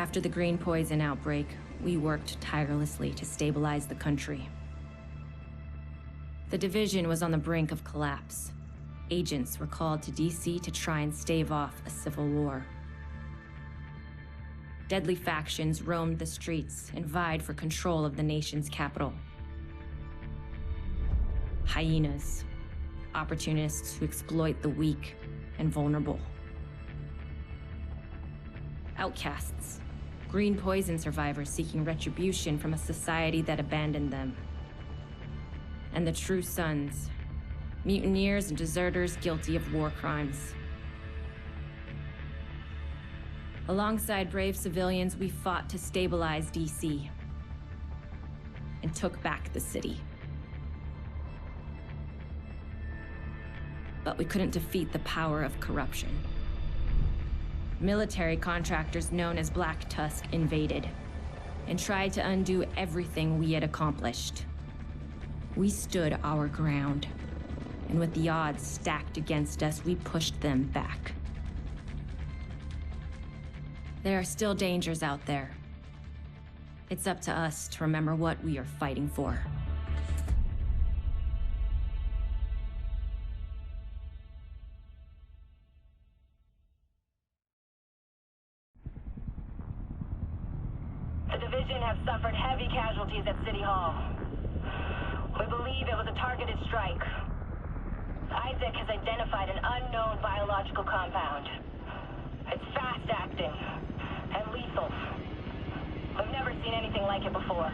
After the green poison outbreak, we worked tirelessly to stabilize the country. The division was on the brink of collapse. Agents were called to DC to try and stave off a civil war. Deadly factions roamed the streets and vied for control of the nation's capital. Hyenas, opportunists who exploit the weak and vulnerable. Outcasts, green poison survivors seeking retribution from a society that abandoned them. And the true sons, mutineers and deserters guilty of war crimes. Alongside brave civilians, we fought to stabilize DC and took back the city. But we couldn't defeat the power of corruption. Military contractors known as Black Tusk invaded and tried to undo everything we had accomplished. We stood our ground, and with the odds stacked against us, we pushed them back. There are still dangers out there. It's up to us to remember what we are fighting for. The division has suffered heavy casualties at City Hall. We believe it was a targeted strike. Isaac has identified an unknown biological compound. It's fast-acting and lethal. We've never seen anything like it before.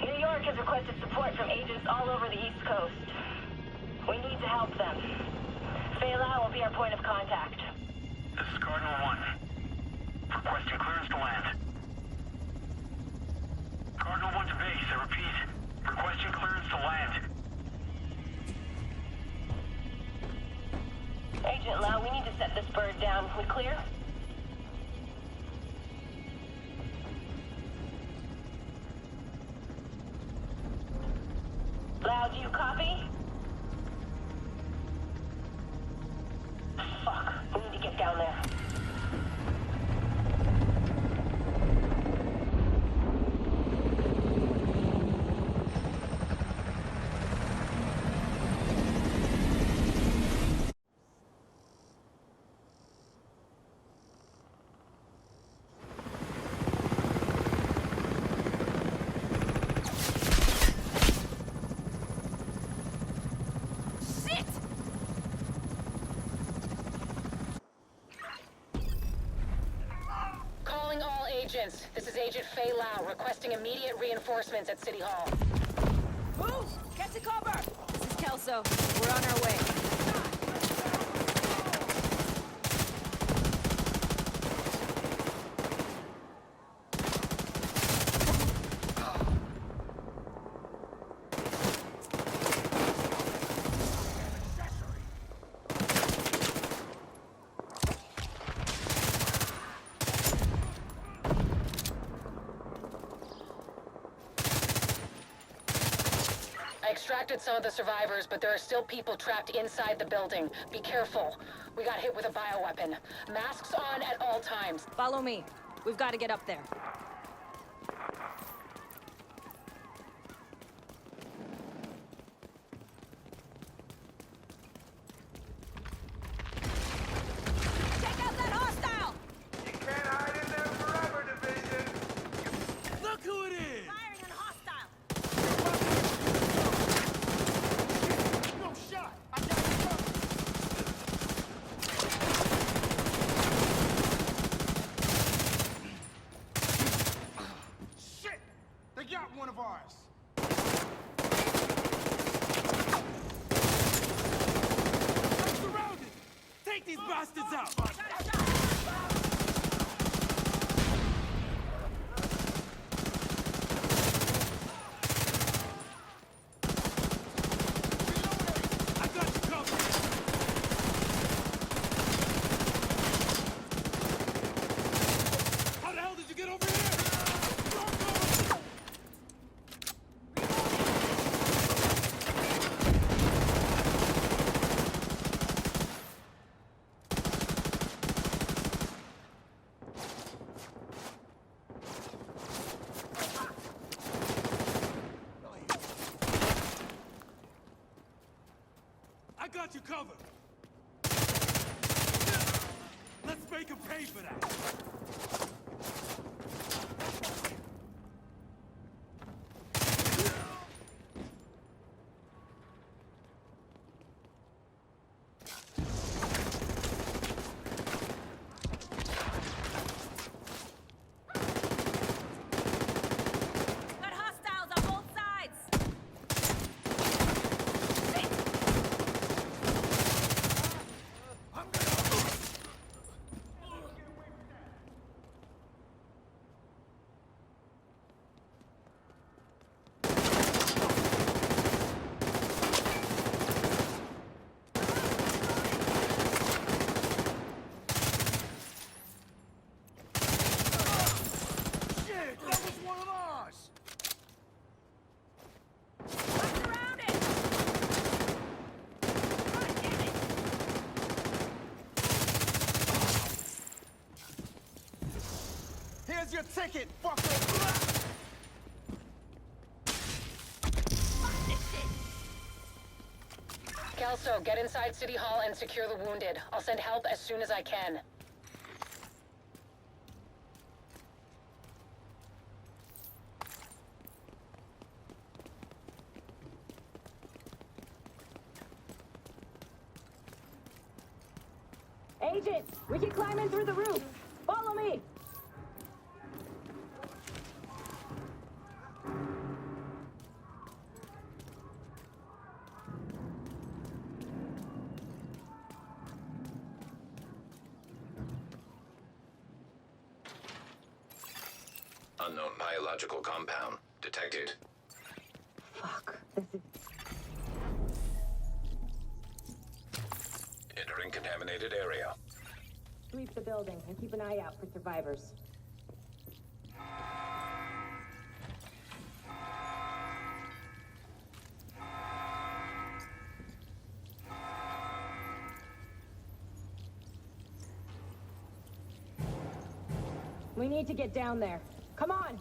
New York has requested support from agents all over the East Coast. We need to help them. Fela will be our point of contact. This is Cardinal 1. Requesting clearance to land. Cardinal 1 to base, I repeat. Requesting clearance to land. Agent Lau, we need to set this bird down. We clear? Lau, do you copy? Fuck, we need to get down there. This is Agent Faye Lau, requesting immediate reinforcements at City Hall. Move! Get to cover! This is Kelso. We're on our way. I extracted some of the survivors, but there are still people trapped inside the building. Be careful. We got hit with a bioweapon. Masks on at all times. Follow me. We've got to get up there. Take out that hostile! You can't hide in there forever, Division! Look who it is! Firing on hostile! No shot! I got you covered! Shit! They got one of ours! I'm surrounded! Take these bastards out! I got you covered! How the hell did you get over here? got you covered! Let's make him pay for that! Got hostiles on both sides! Shit! That was one of ours! I'm surrounded! God damn it! Here's your ticket, fucker! Fuck this shit! Kelso, get inside City Hall and secure the wounded. I'll send help as soon as I can. Agent, we can climb in through the roof. Follow me. Unknown biological compound detected. Fuck, this is... Entering contaminated area. Sweep the building and keep an eye out for survivors. We need to get down there. Come on!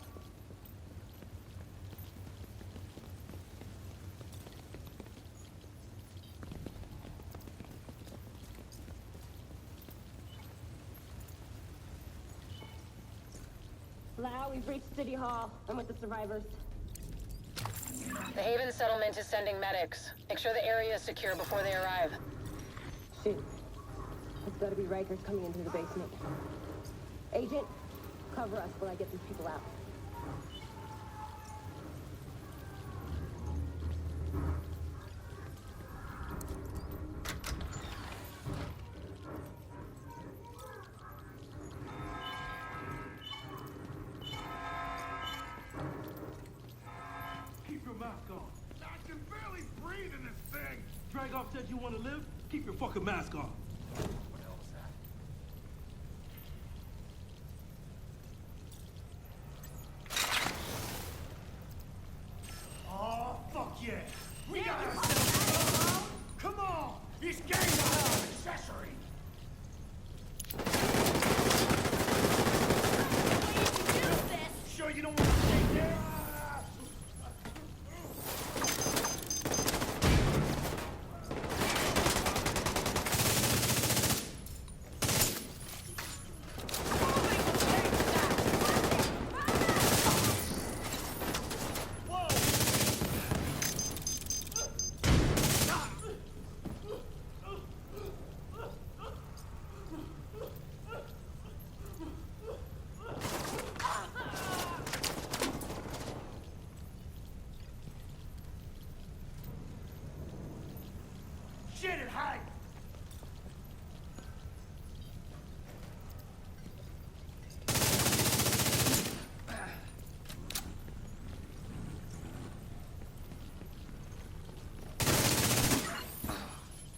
Lau, we've reached City Hall. I'm with the survivors. The Haven settlement is sending medics. Make sure the area is secure before they arrive. Shoot. It's gotta be Rikers coming into the basement. Agent, cover us while I get these people out. Keep your mask on. I can barely breathe in this thing! Dragoff said you want to live? Keep your fucking mask on. What the hell was that? Oh, fuck yeah! We got ourselves! Come on! These gangs are an accessory! Sure you don't want to stay there? Shit it, hide!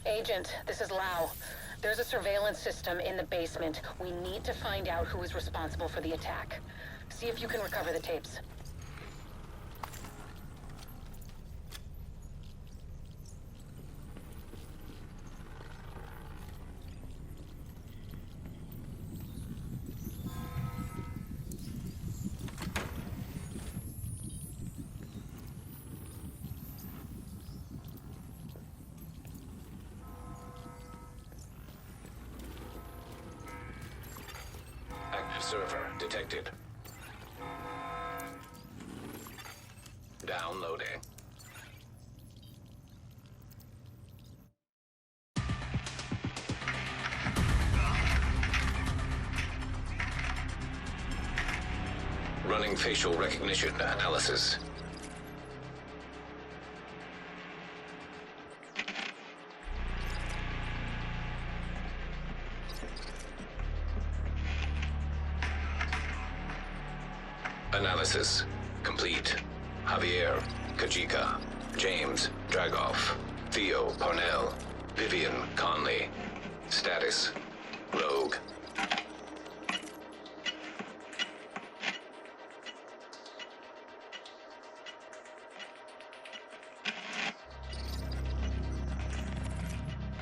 Agent, this is Lau. There's a surveillance system in the basement. We need to find out who is responsible for the attack. See if you can recover the tapes. server detected. Downloading. Running facial recognition analysis. Analysis complete. Javier, Kajika, James, Dragoff, Theo, Parnell, Vivian, Conley. Status, Rogue.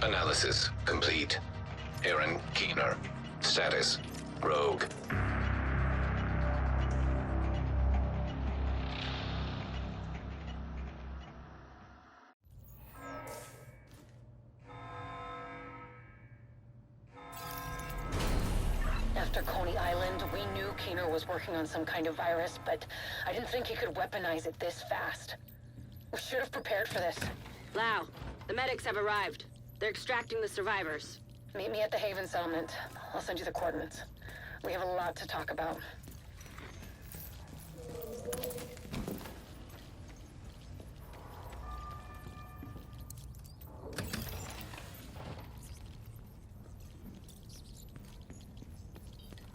Analysis complete. Aaron Keener. Status, Rogue. After Coney Island, we knew Keener was working on some kind of virus, but I didn't think he could weaponize it this fast. We should have prepared for this. Lau, the medics have arrived. They're extracting the survivors. Meet me at the Haven settlement. I'll send you the coordinates. We have a lot to talk about.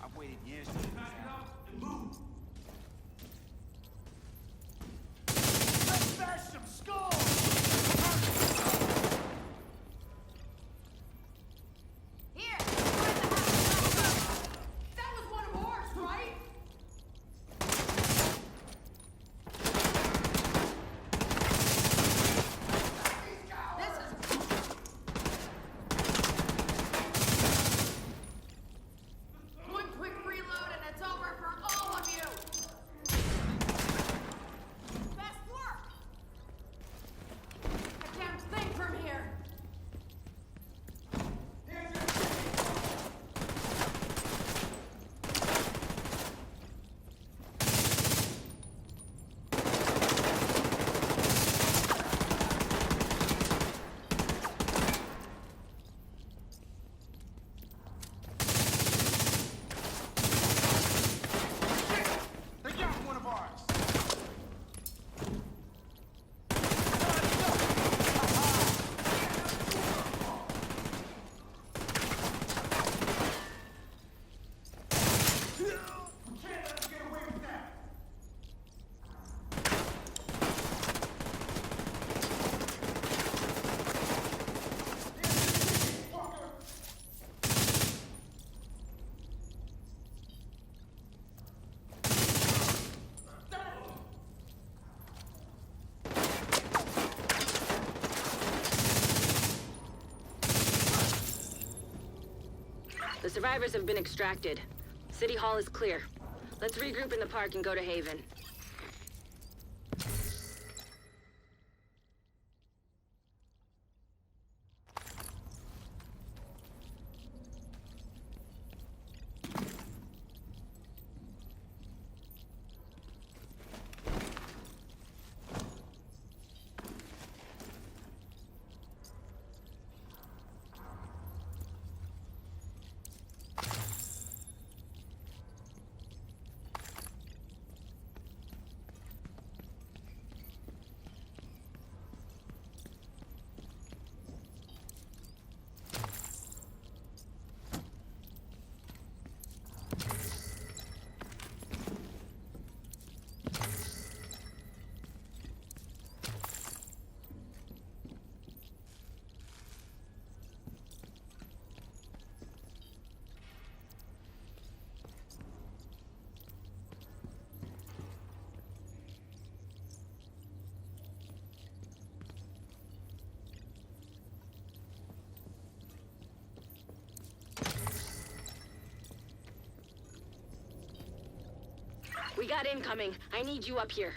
I've waited years to back it up and move. Let's bash some skulls! Here! That was one of ours, right? This is... One quick reload and it's over for all of you! Best work! I can't think from here! They got one of ours! We can't let them get away with that! The survivors have been extracted. City Hall is clear. Let's regroup in the park and go to Haven. We got incoming. I need you up here.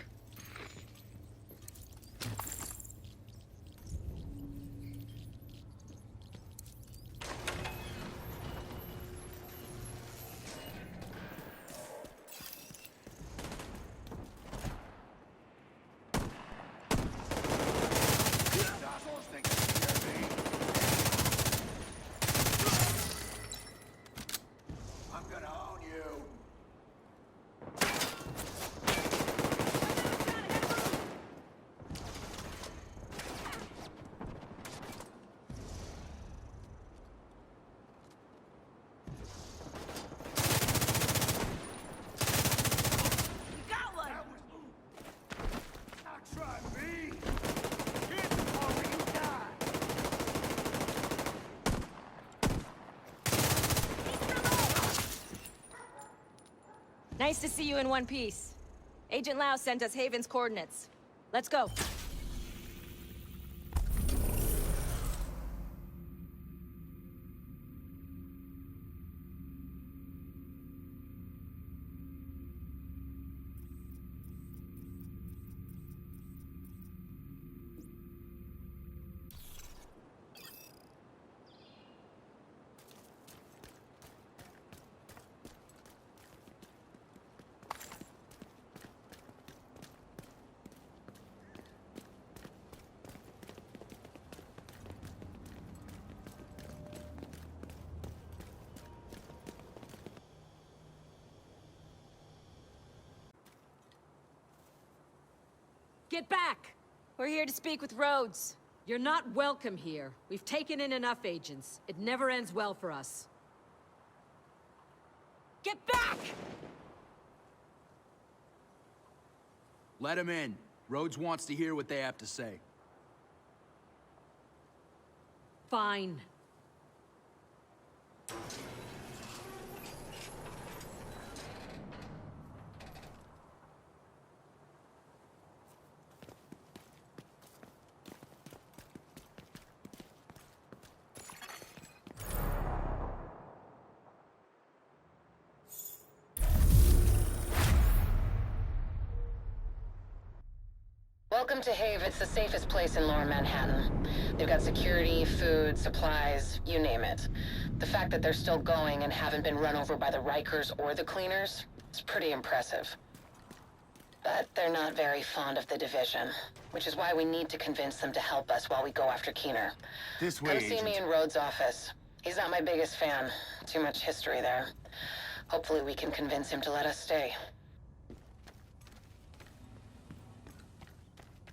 Nice to see you in one piece. Agent Lau sent us Haven's coordinates. Let's go. Get back! We're here to speak with Rhodes. You're not welcome here. We've taken in enough agents. It never ends well for us. Get back! Let him in. Rhodes wants to hear what they have to say. Fine. Welcome to Haven. It's the safest place in lower Manhattan. They've got security, food, supplies, you name it. The fact that they're still going and haven't been run over by the Rikers or the cleaners is pretty impressive. But they're not very fond of the Division, which is why we need to convince them to help us while we go after Keener. This way, Come see me in Rhodes' office. He's not my biggest fan. Too much history there. Hopefully we can convince him to let us stay.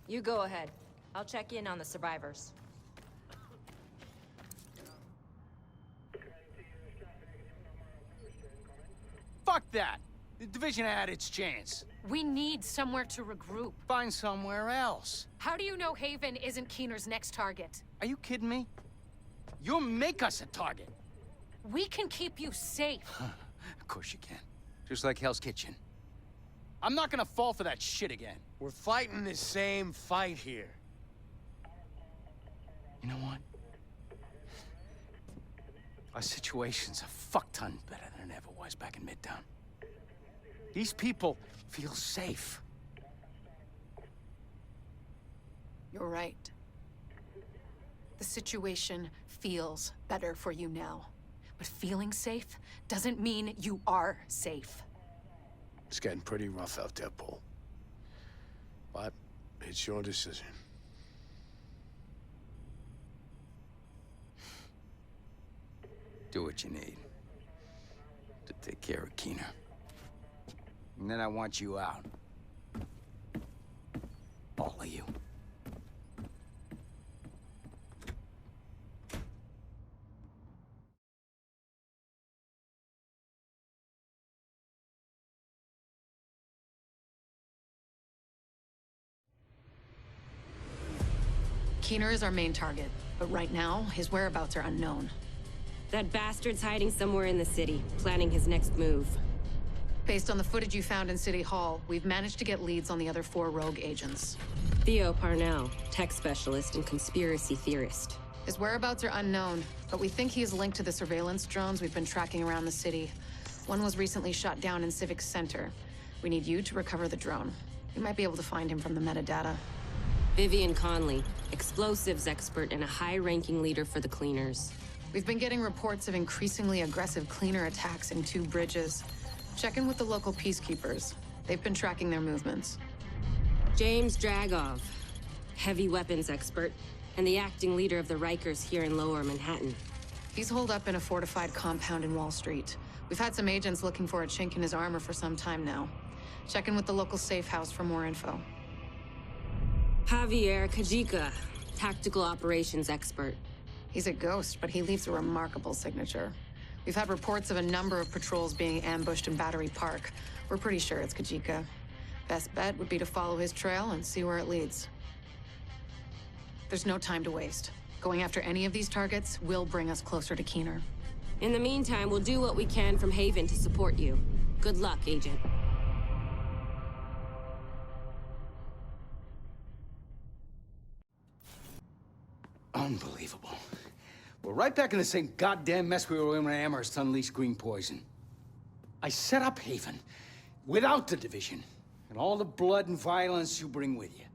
You go ahead. I'll check in on the survivors. Fuck that! The Division had its chance. We need somewhere to regroup. Find somewhere else. How do you know Haven isn't Keener's next target? Are you kidding me? You'll make us a target. We can keep you safe. Of course you can. Just like Hell's Kitchen. I'm not gonna fall for that shit again. We're fighting the same fight here. You know what? Our situation's a fuck-ton better than it ever was back in Midtown. These people feel safe. You're right. The situation feels better for you now. But feeling safe doesn't mean you are safe. It's getting pretty rough out there, Paul. But it's your decision. Do what you need to take care of Keener. And then I want you out. All of you. Keener is our main target, but right now, his whereabouts are unknown. That bastard's hiding somewhere in the city, planning his next move. Based on the footage you found in City Hall, we've managed to get leads on the other 4 rogue agents. Theo Parnell, tech specialist and conspiracy theorist. His whereabouts are unknown, but we think he is linked to the surveillance drones we've been tracking around the city. One was recently shot down in Civic Center. We need you to recover the drone. You might be able to find him from the metadata. Vivian Conley, explosives expert and a high-ranking leader for the Cleaners. We've been getting reports of increasingly aggressive cleaner attacks in 2 bridges. Check in with the local peacekeepers. They've been tracking their movements. James Dragov, heavy weapons expert, and the acting leader of the Rikers here in Lower Manhattan. He's holed up in a fortified compound in Wall Street. We've had some agents looking for a chink in his armor for some time now. Check in with the local safe house for more info. Javier Kajika, tactical operations expert. He's a ghost, but he leaves a remarkable signature. We've had reports of a number of patrols being ambushed in Battery Park. We're pretty sure it's Kajika. Best bet would be to follow his trail and see where it leads. There's no time to waste. Going after any of these targets will bring us closer to Keener. In the meantime, we'll do what we can from Haven to support you. Good luck, Agent. Unbelievable. We're right back in the same goddamn mess we were in when Amherst unleashed green poison. I set up Haven without the Division and all the blood and violence you bring with you.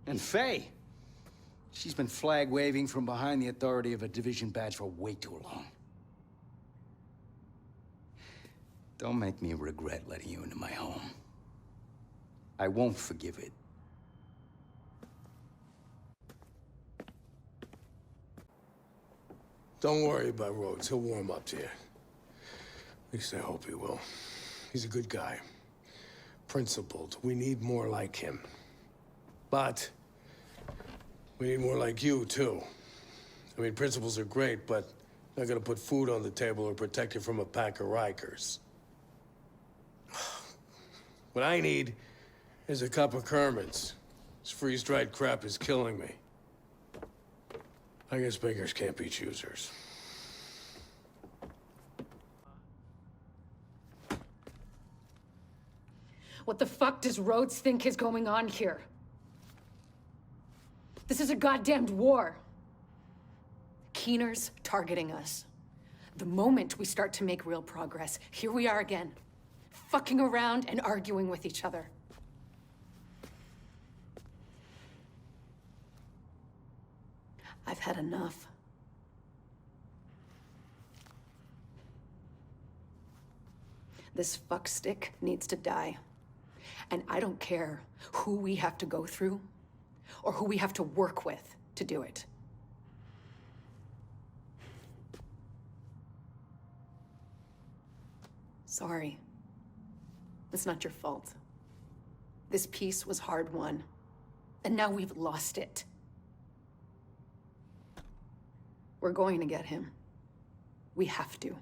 And Faye, she's been flag-waving from behind the authority of a Division badge for way too long. Don't make me regret letting you into my home. I won't forgive it. Don't worry about Rhodes. He'll warm up to you. At least I hope he will. He's a good guy. Principled. We need more like him. But we need more like you, too. I mean, principles are great, but not gonna put food on the table or protect you from a pack of Rikers. What I need is a cup of Kerman's. This freeze-dried crap is killing me. I guess beggars can't be choosers. What the fuck does Rhodes think is going on here? This is a goddamned war. Keener's targeting us. The moment we start to make real progress, here we are again, fucking around and arguing with each other. I've had enough. This fuckstick needs to die. And I don't care who we have to go through or who we have to work with to do it. Sorry. It's not your fault. This peace was hard won, and now we've lost it. We're going to get him. We have to.